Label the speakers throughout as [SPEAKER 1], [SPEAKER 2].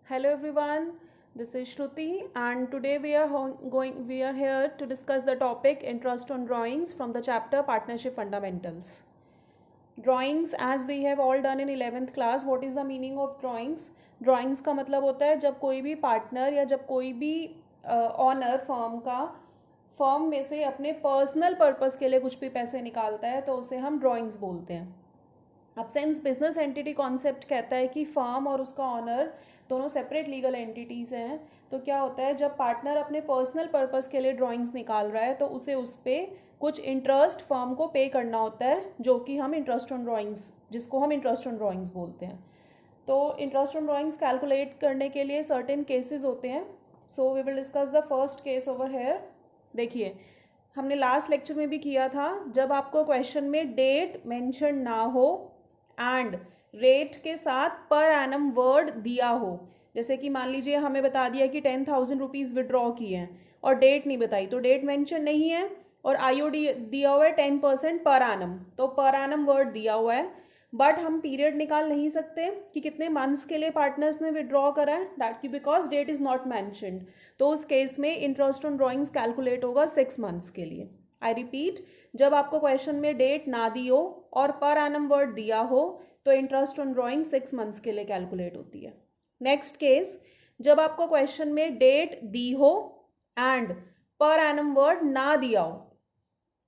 [SPEAKER 1] Hello everyone, this is Shruti and today we are here to discuss the topic interest on drawings from the chapter Partnership Fundamentals. Drawings, as we have all done in 11th class, what is the meaning of drawings? Drawings का मतलब होता है जब कोई भी partner या जब कोई भी ऑनर फर्म में से अपने पर्सनल पर्पस के लिए कुछ भी पैसे निकालता है तो उसे हम ड्राइंग्स बोलते हैं। अब सिंस बिजनेस एंटिटी कॉन्सेप्ट कहता है कि फर्म और उसका ऑनर दोनों सेपरेट लीगल एंटिटीज़ हैं, तो क्या होता है जब पार्टनर अपने पर्सनल पर्पस के लिए ड्राइंग्स निकाल रहा है तो उसे उस पर कुछ इंटरेस्ट फर्म को पे करना होता है, जो कि हम इंटरेस्ट ऑन ड्राइंग्स जिसको हम इंटरेस्ट ऑन ड्राइंग्स बोलते हैं। तो इंटरेस्ट ऑन ड्राइंग्स कैलकुलेट करने के लिए सर्टेन केसेस होते हैं। So we will discuss the first case over here. देखिए, हमने लास्ट लेक्चर में भी किया था, जब आपको क्वेश्चन में डेट मेंशन ना हो एंड रेट के साथ पर एनम वर्ड दिया हो, जैसे कि मान लीजिए हमें बता दिया कि 10,000 रुपीज़ विड्रॉ किए हैं और डेट नहीं बताई, तो डेट मेंशन नहीं है और आईओडी दिया हुआ है 10% पर एनम, तो पर एनम वर्ड दिया हुआ है, बट हम पीरियड निकाल नहीं सकते कि कितने मंथ्स के लिए पार्टनर्स ने विड्रॉ करा है, दैट की because that is not mentioned. तो उस केस में इंटरेस्ट ऑन ड्राइंग्स कैलकुलेट होगा 6 मंथ्स के लिए। आई रिपीट, जब आपको क्वेश्चन में डेट ना दी हो और पर एनम वर्ड दिया हो तो इंटरेस्ट ऑन ड्राइंग 6 मंथ्स के लिए कैलकुलेट होती है। नेक्स्ट केस, जब आपको क्वेश्चन में डेट दी हो एंड पर एनम वर्ड ना दिया हो,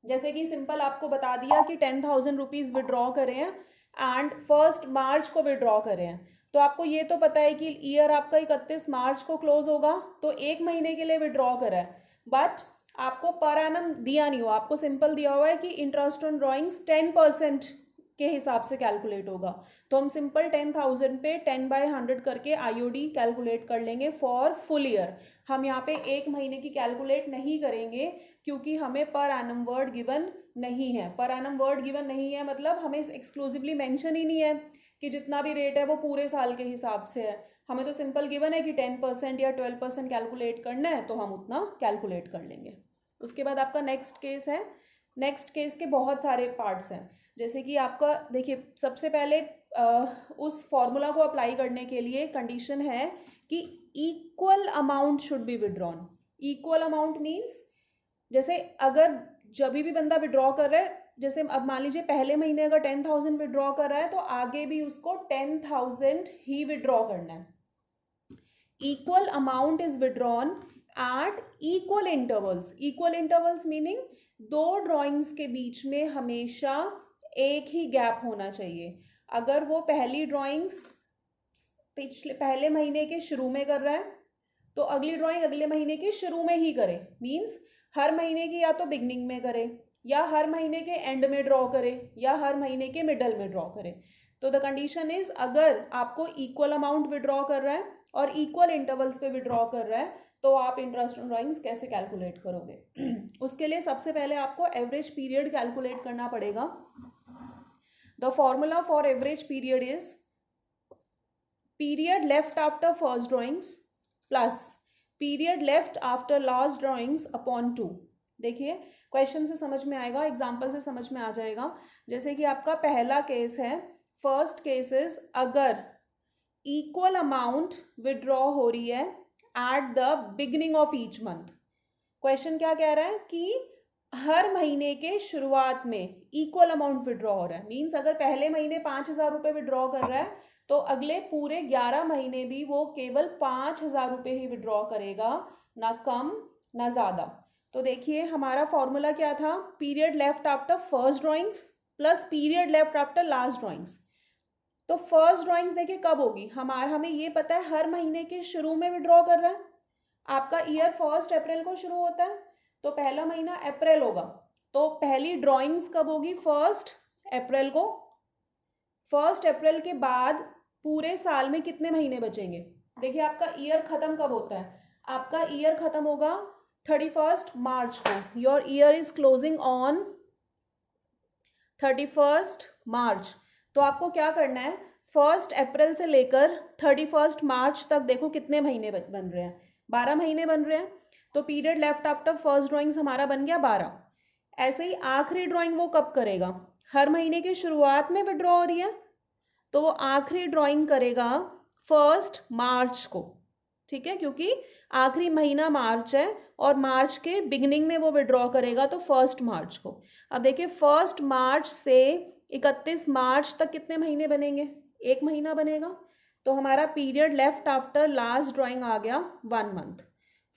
[SPEAKER 1] जैसे कि सिंपल आपको बता दिया कि 10,000 रुपीज़ विड्रॉ करें हैं एंड 1 मार्च को विड्रॉ करें हैं, तो आपको ये तो पता है कि ईयर आपका 31 मार्च को क्लोज होगा, तो 1 महीने के लिए विड्रॉ करा है, बट आपको पर एनम दिया नहीं हुआ, आपको सिंपल दिया हुआ है कि इंटरेस्ट ऑन ड्राइंग्स 10% के हिसाब से कैलकुलेट होगा। तो हम सिंपल 10,000 पे 10/100 करके आईओडी कैलकुलेट कर लेंगे फॉर फुल ईयर। हम यहाँ पे 1 महीने की कैलकुलेट नहीं करेंगे क्योंकि हमें पर एनम वर्ड गिवन नहीं है। पर एनम वर्ड गिवन नहीं है मतलब हमें एक्सक्लूसिवली मेंशन ही नहीं है कि जितना भी रेट है वो पूरे साल के हिसाब से है। हमें तो सिंपल गिवन है कि 10% या 12% कैलकुलेट करना है, तो हम उतना कैलकुलेट कर लेंगे। उसके बाद आपका नेक्स्ट केस है। नेक्स्ट केस के बहुत सारे पार्ट्स हैं, जैसे कि आपका देखिए, सबसे पहले उस फॉर्मूला को अप्लाई करने के लिए कंडीशन है कि equal amount should be withdrawn. Equal amount means, जैसे अगर जब भी बंदा विड्रॉ कर रहा है, जैसे अब मान लीजिए पहले महीने अगर 10,000 विड्रॉ कर रहा है तो आगे भी उसको 10,000 ही विड्रॉ करना है। Equal amount is withdrawn at equal intervals. Equal intervals meaning दो ड्रॉइंग्स के बीच में हमेशा एक ही गैप होना चाहिए। अगर वो पहली ड्रॉइंग्स पहले महीने के शुरू में कर रहा है तो अगली ड्रॉइंग अगले महीने के शुरू में ही करे, मीन्स हर महीने की या तो बिगनिंग में करे या हर महीने के एंड में ड्रॉ करे या हर महीने के मिडल में ड्रॉ करे। तो द कंडीशन इज, अगर आपको इक्वल अमाउंट विड्रॉ कर रहा है और इक्वल इंटरवल्स पे विड्रॉ कर रहा है तो आप इंटरेस्ट ऑन ड्रॉइंग्स कैसे कैलकुलेट करोगे? उसके लिए सबसे पहले आपको एवरेज पीरियड कैलकुलेट करना पड़ेगा। The formula for average period is period left after first drawings plus period left after last drawings upon 2। देखिए, क्वेश्चन से समझ में आएगा, एग्जाम्पल से समझ में आ जाएगा। जैसे कि आपका पहला केस है, फर्स्ट केस इज अगर इक्वल अमाउंट विड्रॉ हो रही है at the beginning of each month. Question क्या कह रहा है कि हर महीने के शुरुआत में इक्वल अमाउंट विड्रॉ हो रहा है, मीन्स अगर पहले महीने 5,000 रुपये विड्रॉ कर रहा है तो अगले पूरे 11 महीने भी वो केवल 5,000 रुपये ही विड्रॉ करेगा, ना कम ना ज़्यादा। तो देखिए, हमारा फॉर्मूला क्या था? Period left after first drawings plus period left after last drawings. तो फर्स्ट ड्रॉइंग्स देखिए कब होगी, हमें ये पता है हर महीने के शुरू में विड्रॉ कर रहा है। आपका ईयर 1 अप्रैल को शुरू होता है तो पहला महीना अप्रैल होगा, तो पहली ड्रॉइंग्स कब होगी? 1 अप्रैल को। 1 अप्रैल के बाद पूरे साल में कितने महीने बचेंगे? देखिए, आपका ईयर खत्म कब होता है? आपका ईयर खत्म होगा 31 मार्च को। Your year is closing on 31 मार्च। तो आपको क्या करना है, 1 अप्रैल से लेकर 31 मार्च तक देखो कितने महीने बन रहे हैं, 12 महीने बन रहे हैं। तो period left after first drawings हमारा बन गया 12। ऐसे ही आखिरी ड्रॉइंग वो कब करेगा? हर महीने की शुरुआत में विड्रॉ हो रही है तो वो आखिरी ड्रॉइंग करेगा 1 मार्च को, ठीक है, क्योंकि आखिरी महीना मार्च है और मार्च के बिगिनिंग में वो विड्रॉ करेगा, तो 1 मार्च को। अब देखिए 1 मार्च से 31 मार्च तक कितने महीने बनेंगे? 1 महीना बनेगा। तो हमारा period left after last drawing आ गया 1 मंथ।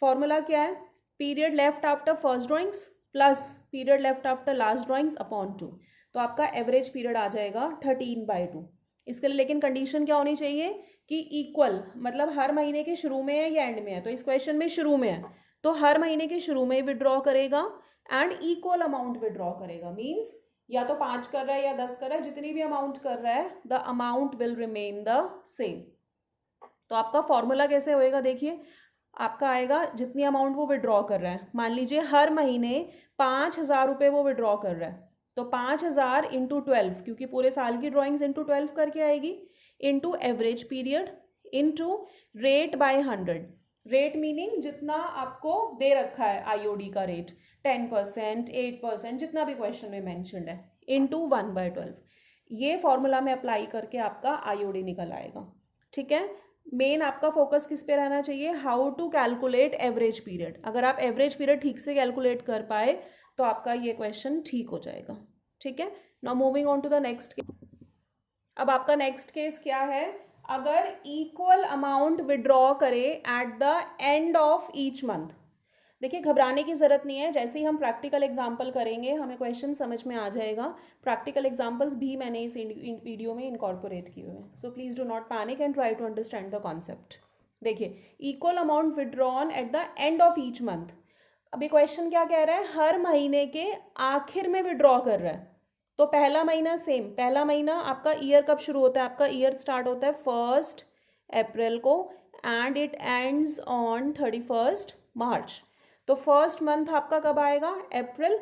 [SPEAKER 1] फॉर्मूला क्या है? Period left after first drawings plus period left after last drawings upon 2। तो आपका एवरेज पीरियड आ जाएगा 13/2। इसके लिए लेकिन कंडीशन क्या होनी चाहिए कि इक्वल, मतलब हर महीने के शुरू में है या एंड में है। तो इस क्वेश्चन में शुरू में है, तो हर महीने के शुरू में विड्रॉ करेगा एंड इक्वल अमाउंट विड्रॉ करेगा। मीन्स या तो 5 कर रहा है या 10 कर रहा है, जितनी भी अमाउंट कर रहा है the amount will remain the same. तो आपका फॉर्मूला कैसे होएगा? देखिए आपका आएगा जितनी अमाउंट वो विड्रॉ कर रहा है। मान लीजिए हर महीने 5,000 रुपये वो विड्रॉ कर रहा है, तो 5,000 इंटू 12, क्योंकि पूरे साल की ड्रॉइंग्स इंटू 12 करके आएगी, into average period into rate by 100। Rate meaning जितना आपको दे रखा है आईओडी का रेट, 10%, 8%, जितना भी क्वेश्चन में मेंशन्ड है, इंटू 1/12। ये फॉर्मूला में अप्लाई करके आपका आईओडी निकल आएगा। ठीक है, मेन आपका फोकस किस पे रहना चाहिए? How to calculate average period. अगर आप एवरेज पीरियड ठीक से कैलकुलेट कर पाए तो आपका ये क्वेश्चन ठीक हो जाएगा। ठीक है, now moving on to the next. अब आपका नेक्स्ट केस क्या है? अगर इक्वल अमाउंट विड्रॉ करे at the end of each month. देखिए घबराने की जरूरत नहीं है, जैसे ही हम प्रैक्टिकल एग्जाम्पल करेंगे हमें क्वेश्चन समझ में आ जाएगा। प्रैक्टिकल एग्जाम्पल्स भी मैंने इस वीडियो में इनकॉर्पोरेट किए हुए हैं, so please do not panic and try to understand the concept. देखिए equal amount withdrawn at the end of each month. अभी क्वेश्चन क्या कह रहा है? हर महीने के आखिर में विड्रॉ कर रहा है। तो पहला महीना सेम, पहला महीना आपका ईयर कब शुरू होता है? आपका ईयर स्टार्ट होता है 1 अप्रैल को एंड इट एंड्स ऑन 31 मार्च। तो फर्स्ट मंथ आपका कब आएगा? अप्रैल।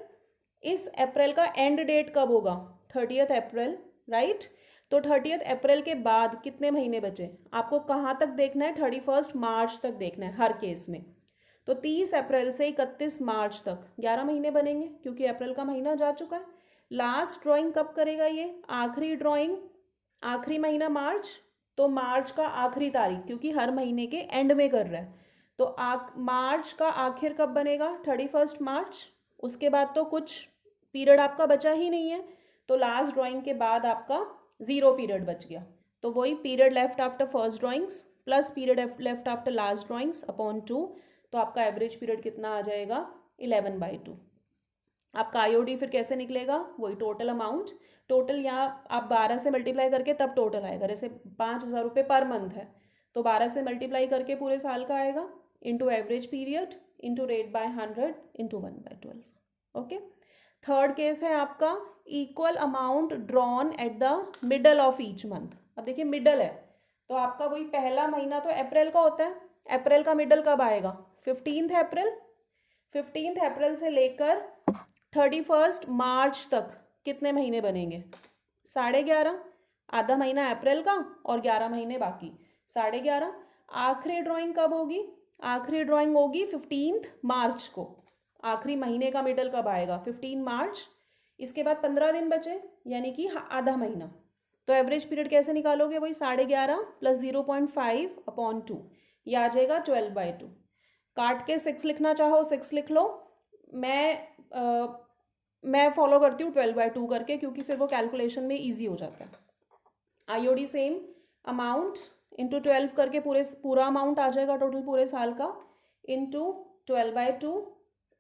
[SPEAKER 1] इस अप्रैल का एंड डेट कब होगा? 30 अप्रैल, राइट। तो 30 अप्रैल के बाद कितने महीने बचे? आपको कहाँ तक देखना है? 31 मार्च तक देखना है हर केस में। तो 30 अप्रैल से 31 मार्च तक 11 महीने बनेंगे, क्योंकि अप्रैल का महीना जा चुका है। लास्ट ड्राइंग कब करेगा ये? आखिरी ड्राइंग आखिरी महीना मार्च, तो मार्च का आखिरी तारीख, क्योंकि हर महीने के एंड में कर रहा है। तो मार्च का आखिर कब बनेगा? 31 मार्च। उसके बाद तो कुछ पीरियड आपका बचा ही नहीं है, तो लास्ट ड्राइंग के बाद आपका 0 पीरियड बच गया। तो वही period left after first drawings plus period left after last drawings upon 2। तो आपका एवरेज पीरियड कितना आ जाएगा? 11/2। आपका आईओडी फिर कैसे निकलेगा? वही टोटल अमाउंट, टोटल यहाँ आप 12 से मल्टीप्लाई करके तब टोटल आएगा। जैसे 5,000 रुपये पर मंथ है, तो 12 से मल्टीप्लाई करके पूरे साल का आएगा, into average period into rate by 100 into 1/12। Okay, third case है आपका equal amount drawn at the middle of each month. अब देखिए मिडल है, तो आपका वही पहला महीना तो अप्रैल का होता है। अप्रैल का मिडल कब आएगा? 15 अप्रैल। 15 अप्रैल से लेकर 31 मार्च तक कितने महीने बनेंगे? 11.5। आधा महीना अप्रैल का और 11 महीने बाकी, 11.5। आखिरी ड्राइंग कब होगी? आखिरी ड्राइंग होगी 15 मार्च को। आखिरी महीने का मिडल कब आएगा? 15 मार्च। इसके बाद 15 दिन बचे, यानी कि आधा महीना। तो एवरेज पीरियड कैसे निकालोगे? वही 11.5 प्लस 0.5 अपॉन 2, ये आ जाएगा 12/2। काट के 6 लिखना चाहो 6 लिख लो। मैं फॉलो करती हूँ 12/2 करके, क्योंकि फिर वो कैलकुलेशन में इजी हो जाता है। आईओडी सेम, अमाउंट इंटू 12 करके पूरा अमाउंट आ जाएगा टोटल पूरे साल का, इंटू 12/2,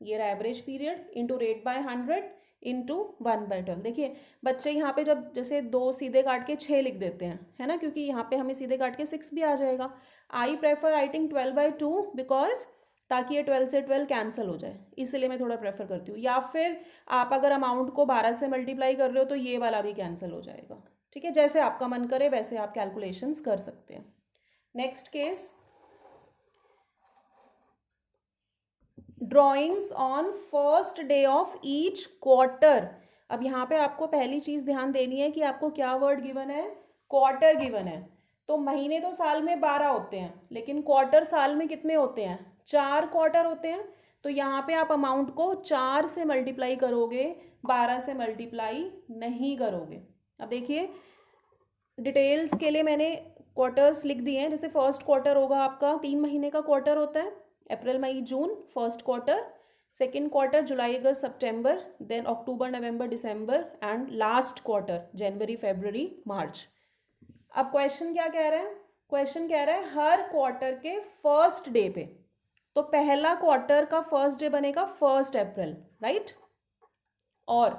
[SPEAKER 1] ये रहा average period, into rate by 100 into 1/12। देखिए बच्चे यहाँ पे जब जैसे 2 सीधे काट के 6 लिख देते हैं, है ना, क्योंकि यहाँ पे हमें सीधे काट के 6 भी आ जाएगा। आई प्रेफर राइटिंग 12/2 बिकॉज ताकि ये 12 से 12 कैंसिल हो जाए, इसलिए मैं थोड़ा प्रेफर करती हूँ। या फिर आप अगर अमाउंट को 12 से मल्टीप्लाई कर रहे हो तो ये वाला भी कैंसिल हो जाएगा। ठीक है, जैसे आपका मन करे वैसे आप कैलकुलेशंस कर सकते हैं। Next case, drawings on first day of each quarter. अब यहाँ पे आपको पहली चीज ध्यान देनी है कि आपको क्या वर्ड गिवन है? क्वार्टर गिवन है। तो महीने तो साल में 12 होते हैं, लेकिन क्वार्टर साल में कितने होते हैं? 4 क्वार्टर होते हैं। तो यहाँ पे आप अमाउंट को 4 से मल्टीप्लाई करोगे, 12 से मल्टीप्लाई नहीं करोगे। अब देखिए डिटेल्स के लिए मैंने क्वार्टर्स लिख दिए हैं, जैसे फर्स्ट क्वार्टर होगा आपका 3 महीने का क्वार्टर होता है, अप्रैल मई जून फर्स्ट क्वार्टर, सेकेंड क्वार्टर जुलाई अगस्त सितंबर, देन अक्टूबर नवंबर दिसंबर एंड लास्ट क्वार्टर जनवरी फरवरी मार्च। अब क्वेश्चन क्या कह रहा है, क्वेश्चन कह रहा है हर क्वार्टर के फर्स्ट डे पे, तो पहला क्वार्टर का फर्स्ट डे बनेगा 1 अप्रैल, राइट। और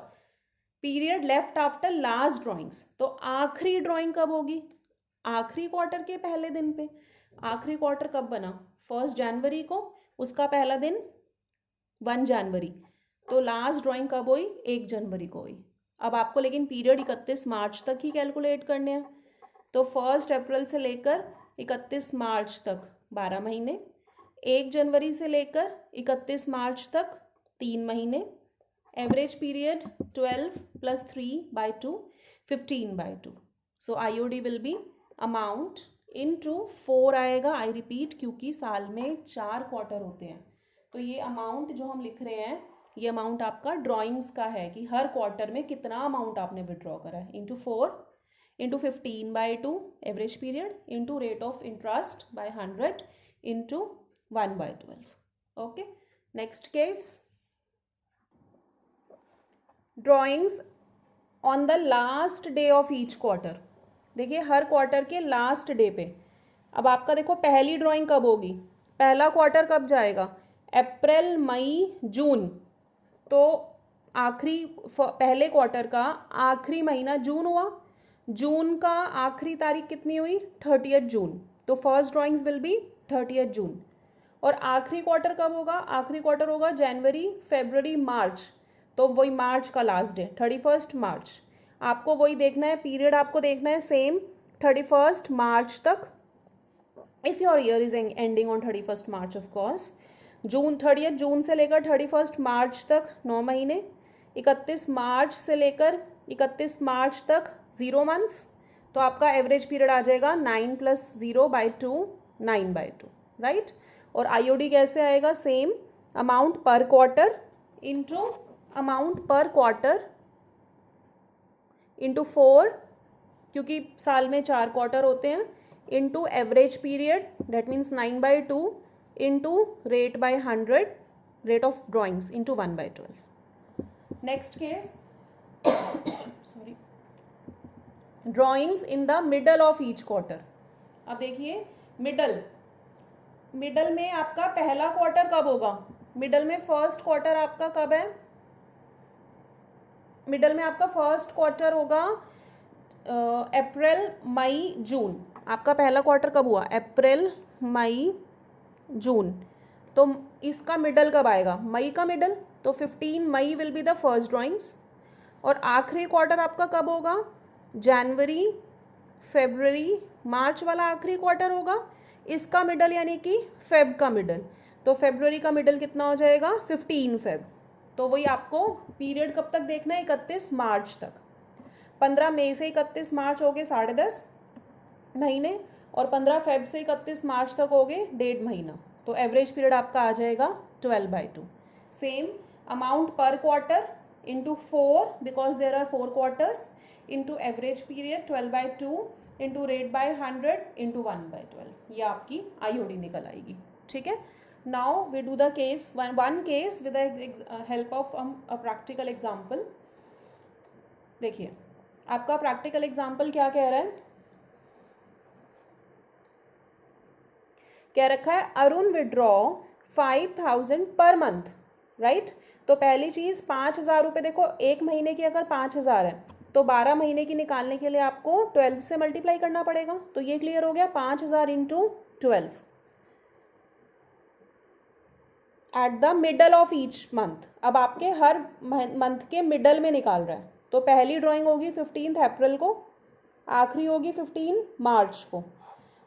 [SPEAKER 1] period left after last drawings, तो आखिरी ड्राइंग कब होगी, आखिरी क्वार्टर के पहले दिन पे। आखिरी क्वार्टर कब बना, 1 जनवरी को, उसका पहला दिन 1 जनवरी, तो लास्ट ड्राइंग कब हुई, 1 जनवरी को हुई। अब आपको लेकिन पीरियड 31 मार्च तक ही कैलकुलेट करने हैं, तो 1 अप्रैल से लेकर 31 मार्च तक 12 महीने, 1 जनवरी से लेकर 31 मार्च तक 3 महीने, average period 12 + 3/2 15/2। So IOD will be amount into 4 आएगा, आई रिपीट, क्योंकि साल में 4 क्वार्टर होते हैं। तो ये अमाउंट जो हम लिख रहे हैं, ये अमाउंट आपका ड्राइंग्स का है कि हर क्वार्टर में कितना अमाउंट आपने विड्रॉ करा है, into 4 into 15/2 average period into rate of interest by 100 into 1/12। Okay, next case, drawings on the last day of each quarter. देखिए हर क्वार्टर के लास्ट डे पे, अब आपका देखो पहली ड्राइंग कब होगी, पहला क्वार्टर कब जाएगा, अप्रैल मई जून, तो आखिरी पहले क्वार्टर का आखिरी महीना जून हुआ, जून का आखिरी तारीख कितनी हुई, 30 जून, तो फर्स्ट ड्राइंग्स विल बी 30 जून। और आखिरी क्वार्टर कब होगा, आखिरी क्वार्टर होगा जनवरी फरवरी मार्च, तो वही मार्च का लास्ट डे 31 मार्च। आपको वही देखना है, पीरियड आपको देखना है सेम 31 मार्च तक, if your year is ending on 31 March of course. जून 30 जून से लेकर 31 मार्च तक 9 महीने, 31 मार्च से लेकर 31 मार्च तक 0 मंथ्स, तो आपका एवरेज पीरियड आ जाएगा 9 + 0/2 9/2, राइट। और IOD कैसे आएगा, सेम अमाउंट पर क्वार्टर इंटू अमाउंट पर क्वार्टर इंटू 4, क्योंकि साल में 4 क्वार्टर होते हैं, into average period that means 9/2 into rate by 100 rate of drawings into 1/12। Next case, sorry, drawings in the middle of each quarter. अब देखिए मिडल में आपका पहला क्वार्टर कब होगा, मिडल में फर्स्ट क्वार्टर आपका कब है, मिडल में आपका फर्स्ट क्वार्टर होगा अप्रैल मई जून। आपका पहला क्वार्टर कब हुआ, अप्रैल मई जून, तो इसका मिडल कब आएगा, मई का मिडल, तो 15 May will be the first drawings. और आखिरी क्वार्टर आपका कब होगा, जनवरी फरवरी मार्च वाला आखिरी क्वार्टर होगा, इसका मिडल यानी कि फेब का मिडल, तो फरवरी का मिडल कितना हो जाएगा, 15 फेब। तो वही आपको पीरियड कब तक देखना है, 31 मार्च तक। 15 मई से 31 मार्च हो गए 10.5 महीने, और 15 फेब से 31 मार्च तक हो गए 1.5 महीना, तो एवरेज पीरियड आपका आ जाएगा 12/2। सेम अमाउंट पर quarter into 4 because there are 4 quarters into average period 12/2 into rate by 100 into 1/12, ये आपकी IOD निकल आएगी, ठीक है। Now we do the case one case with the help of a practical example. देखिए आपका प्रैक्टिकल एग्जाम्पल क्या कह रहा है, क्या रखा है, Arun withdraw 5000 per month, right. तो पहली चीज 5000 रुपये, देखो एक महीने की अगर 5000 है तो 12 महीने की निकालने के लिए आपको 12 से मल्टीप्लाई करना पड़ेगा, तो ये क्लियर हो गया, 5000 into 12 eight the middle of each month. अब आपके हर मंथ के मिडल में निकाल रहा है, तो पहली ड्राइंग होगी 15 अप्रैल को, आखिरी होगी 15 मार्च को।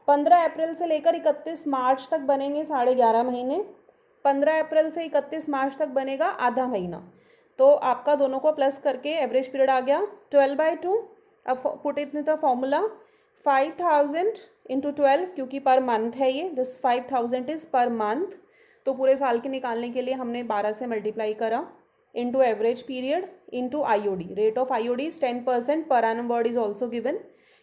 [SPEAKER 1] 15 अप्रैल से लेकर 31 मार्च तक बनेंगे 11.5 महीने, 15 अप्रैल से 31 मार्च तक बनेगा आधा महीना, तो आपका दोनों को प्लस करके एवरेज पीरियड आ गया 12/2। अब put it in the formula, 5000 into 12, क्योंकि पर मंथ है ये, दिस 5000 इज पर मंथ, तो पूरे साल के निकालने के लिए हमने 12 से मल्टीप्लाई करा, into average period into IOD, rate of IOD is 10%, per annum word is also given,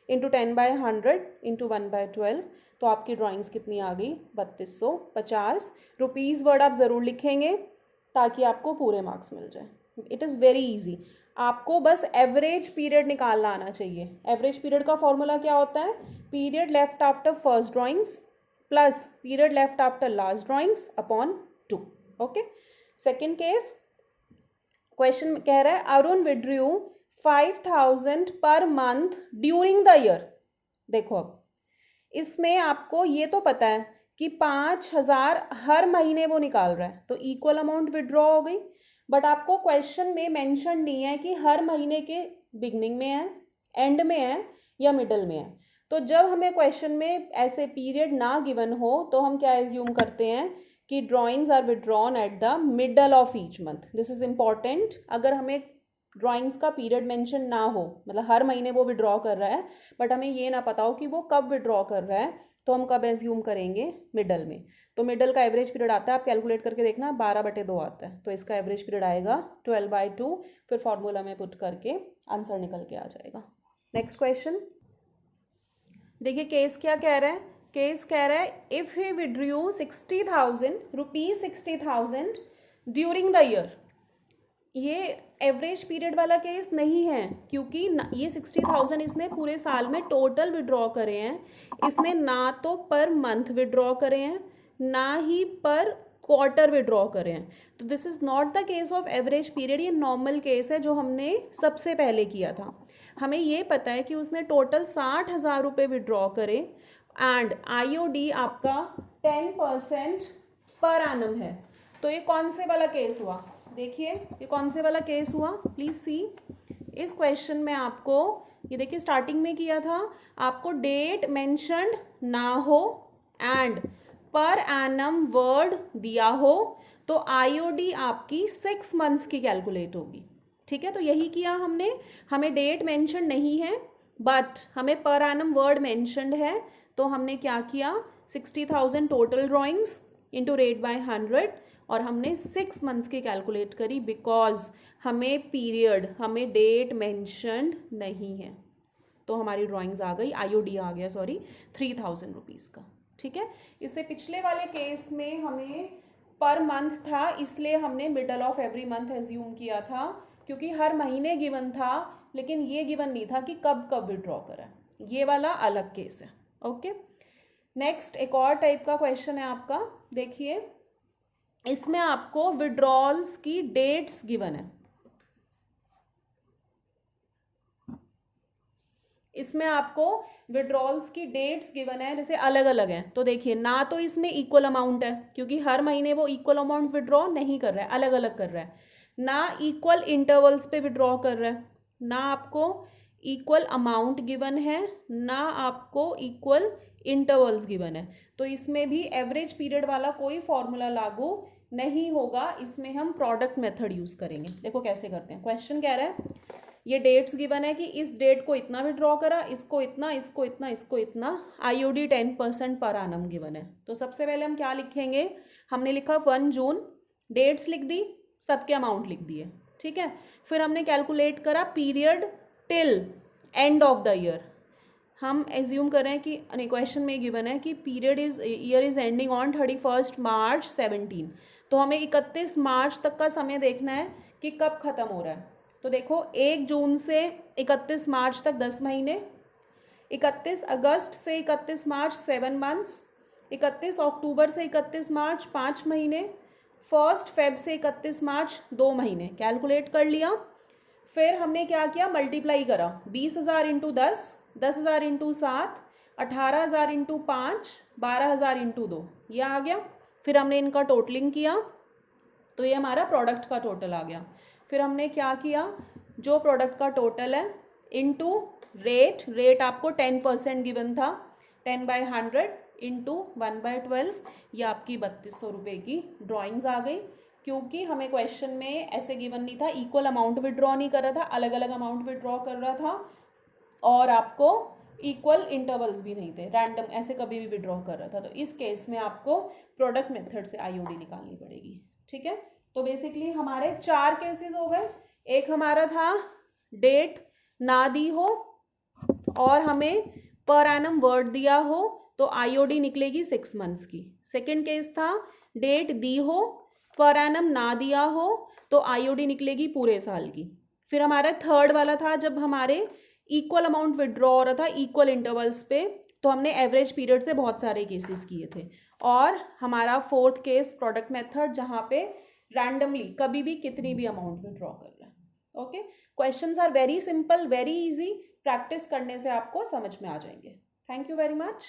[SPEAKER 1] into 10/100 into 1/12, तो आपकी ड्राइंग्स कितनी आ गई? 3250 रुपीज़। वर्ड आप ज़रूर लिखेंगे ताकि आपको पूरे मार्क्स मिल जाए। It is very easy. आपको बस एवरेज पीरियड निकालना आना चाहिए। एवरेज पीरियड का फॉर्मूला क्या होता है? Period left after first drawings plus period left after last drawings upon 2। Okay, second case, question कह रहा है Arun withdrew 5000 per month during the year. देखो अब इसमें आपको ये तो पता है कि 5000 हर महीने वो निकाल रहा है, तो इक्वल अमाउंट विड्रॉ हो गई। बट आपको क्वेश्चन में मेंशन नहीं है कि हर महीने के बिगनिंग में है, एंड में है या मिडल में है। तो जब हमें क्वेश्चन में ऐसे पीरियड ना गिवन हो तो हम क्या एज्यूम करते हैं कि drawings are withdrawn at the middle of each month. This is important. अगर हमें ड्राइंग्स का पीरियड मेंशन ना हो, मतलब हर महीने वो विड्रॉ कर रहा है बट हमें ये ना पता हो कि वो कब विड्रॉ कर रहा है, तो हम कब एज्यूम करेंगे? मिडल में। तो मिडल का एवरेज पीरियड आता है, आप कैलकुलेट करके देखना, 12/2 आता है, तो इसका एवरेज पीरियड आएगा 12/2। फिर फॉर्मूला में पुट करके आंसर निकल के आ जाएगा। नेक्स्ट क्वेश्चन देखिए, केस क्या कह रहा है? केस कह रहा है if he withdrew 60,000 rupees 60,000 during the year. ये एवरेज पीरियड वाला केस नहीं है, क्योंकि ये 60,000 इसने पूरे साल में टोटल विड्रॉ करे हैं। इसने ना तो पर मंथ विड्रॉ करे हैं, ना ही पर क्वार्टर विड्रॉ करे हैं। तो this is not the case of average period. ये नॉर्मल केस है जो हमने सबसे पहले किया था। हमें ये पता है कि उसने टोटल 60,000 रुपये विड्रॉ करे एंड IOD आपका 10% पर एनम है। तो ये कौन से वाला केस हुआ? देखिए ये कौन से वाला केस हुआ, प्लीज सी। इस क्वेश्चन में आपको ये देखिए स्टार्टिंग में किया था, आपको डेट मेंशन्ड ना हो एंड पर एनम वर्ड दिया हो, तो IOD आपकी 6 मंथ्स की कैलकुलेट होगी। ठीक है, तो यही किया हमने। हमें डेट मेंशन नहीं है बट हमें पर एनम वर्ड मेंशन्ड है, तो हमने क्या किया, 60,000 total drawings into rate by 100 और हमने 6 मंथ्स की कैलकुलेट करी, बिकॉज हमें पीरियड, हमें डेट मेंशन्ड नहीं है। तो हमारी ड्राइंग्स आ गई, IOD आ गया, सॉरी, 3,000 रुपीज़ का। ठीक है, इससे पिछले वाले केस में हमें पर मंथ था, इसलिए हमने middle of every month assume किया था, क्योंकि हर महीने गिवन था, लेकिन ये गिवन नहीं था कि कब कब विड्रॉ करा। ये वाला अलग केस है। ओके, नेक्स्ट एक और टाइप का क्वेश्चन है आपका। देखिए इसमें आपको विड्रॉल्स की डेट्स गिवन है। इसमें आपको विड्रॉल्स की डेट्स गिवन है, जैसे अलग अलग हैं। तो देखिए ना तो इसमें इक्वल अमाउंट है, क्योंकि हर महीने वो इक्वल अमाउंट विड्रॉ नहीं कर रहा है, अलग अलग कर रहा है। ना इक्वल इंटरवल्स पे विड्रॉ कर रहा है, ना आपको इक्वल अमाउंट गिवन है, ना आपको इक्वल इंटरवल्स गिवन है। तो इसमें भी एवरेज पीरियड वाला कोई फॉर्मूला लागू नहीं होगा, इसमें हम प्रोडक्ट मेथड यूज करेंगे। देखो कैसे करते हैं। क्वेश्चन कह रहा है ये डेट्स गिवन है कि इस डेट को इतना विड्रॉ करा, इसको इतना, इसको इतना, इसको इतना, IOD 10% पर आनम गिवन है। तो सबसे पहले हम क्या लिखेंगे, हमने लिखा 1 जून, डेट्स लिख दी, सबके अमाउंट लिख दिए। ठीक है, फिर हमने कैलकुलेट करा period till end of the year. हम एज्यूम कर रहे हैं कि क्वेश्चन में गिवन है कि period year is ending on 31 मार्च 17। तो हमें 31 मार्च तक का समय देखना है कि कब खत्म हो रहा है। तो देखो 1 जून से 31 मार्च तक 10 महीने, 31 अगस्त से 31 मार्च 7 मंथ्स, 31 अक्टूबर से 31 मार्च 5 महीने, 1 फेब से 31 मार्च 2 महीने। कैलकुलेट कर लिया। फिर हमने क्या किया, मल्टीप्लाई करा, 20,000 इंटू 10, 10,000 इंटू 7, 18,000 इंटू 5, 12,000 इंटू 2, यह आ गया। फिर हमने इनका टोटलिंग किया, तो ये हमारा प्रोडक्ट का टोटल आ गया। फिर हमने क्या किया, जो प्रोडक्ट का टोटल है इंटू रेट, रेट आपको 10% गिवन था, 10/100 इंटू 1/12, ये आपकी 3200 रुपये की ड्राइंग्स आ गई। क्योंकि हमें क्वेश्चन में ऐसे गिवन नहीं था, इक्वल अमाउंट विड्रॉ नहीं कर रहा था, अलग अलग अमाउंट विड्रॉ कर रहा था, और आपको इक्वल इंटरवल्स भी नहीं थे, रैंडम ऐसे कभी भी विड्रॉ कर रहा था। तो इस केस में आपको प्रोडक्ट मेथड से IOD निकालनी पड़ेगी। ठीक है, तो बेसिकली हमारे 4 केसेस हो गए। एक हमारा था डेट ना दी हो, और हमें पर एनम वर्ड दिया हो तो आईओडी निकलेगी 6 मंथ्स की। सेकेंड केस था डेट दी हो पर एनम ना दिया हो तो आईओडी निकलेगी पूरे साल की। फिर हमारा थर्ड वाला था जब हमारे इक्वल अमाउंट विड्रॉ हो रहा था इक्वल इंटरवल्स पे, तो हमने एवरेज पीरियड से बहुत सारे केसेस किए थे। और हमारा फोर्थ केस प्रोडक्ट मेथड जहाँ पे रैंडमली कभी भी कितनी भी अमाउंट विड्रॉ कर रहे हैं। Okay, questions are very simple, very easy, practice करने से आपको समझ में आ जाएंगे। Thank you very much.